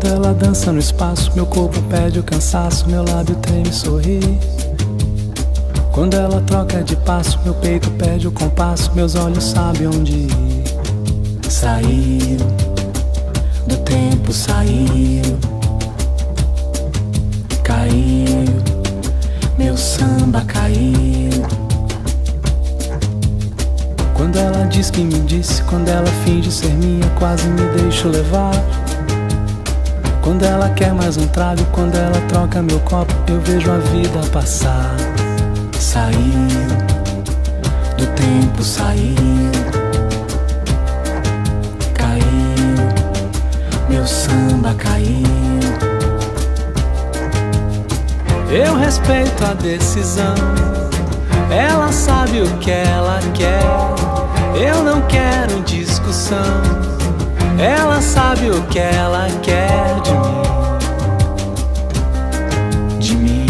Quando ela dança no espaço, meu corpo perde o cansaço, meu lábio treme e sorri. Quando ela troca de passo, meu peito perde o compasso, meus olhos sabem onde ir. Saiu do tempo, saiu, caiu, meu samba caiu. Quando ela diz que me disse, quando ela finge ser minha, quase me deixo levar. Quando ela quer mais um trago, quando ela troca meu copo, eu vejo a vida passar. Saiu do tempo, saiu, caiu, meu samba caiu. Eu respeito a decisão, ela sabe o que ela quer. Eu não quero discussão, ela sabe o que ela quer de mim. De mim,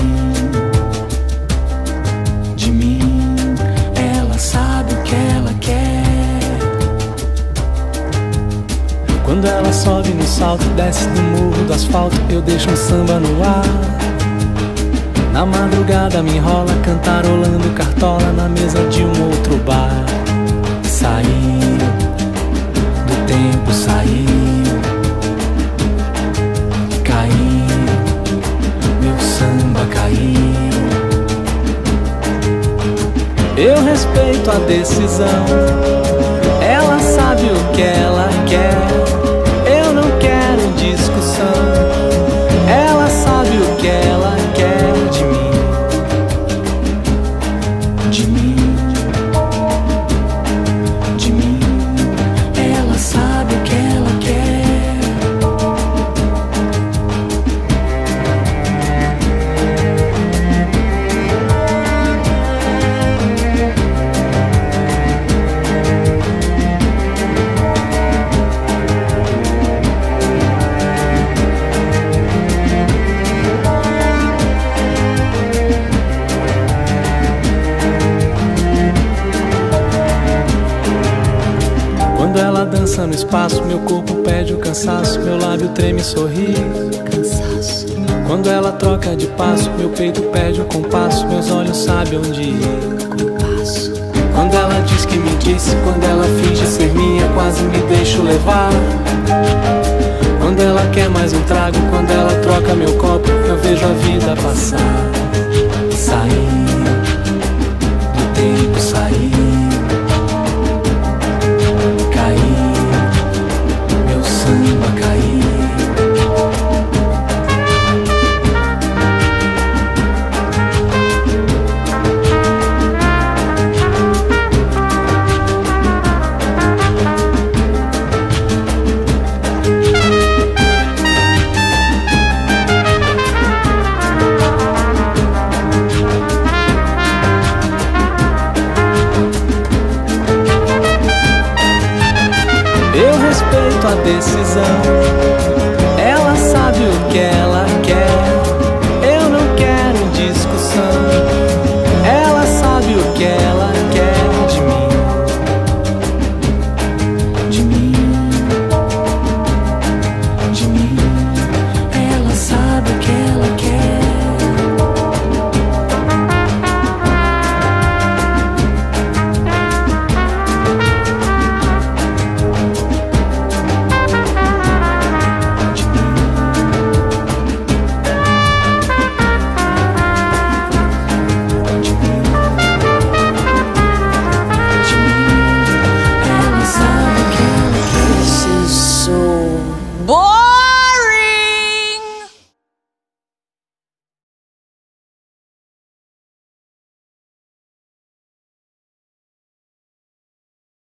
de mim, ela sabe o que ela quer. Quando ela sobe no salto, desce do morro do asfalto, eu deixo um samba no ar. Na madrugada me enrola, cantarolando cartola na mesa de um outro bar. Saiu do tempo, saiu, caiu, meu samba caiu. Eu respeito a decisão, ela sabe o que ela quer. Eu não quero discussão, ela sabe o que ela quer de mim. De mim, de mim, ela sabe o que ela quer. Quando ela dança no espaço, meu corpo perde o cansaço, meu lábio treme e sorri. Cansaço. Quando ela troca de passo, meu peito perde o compasso, meus olhos sabem onde ir. Compasso. Quando ela diz que me disse, quando ela finge ser minha, quase me deixo levar. Quando ela quer mais um trago, quando ela troca meu copo, eu vejo a vida passar. Saiu do tempo, saiu, samba caiu. Eu respeito a decisão, ela sabe o que ela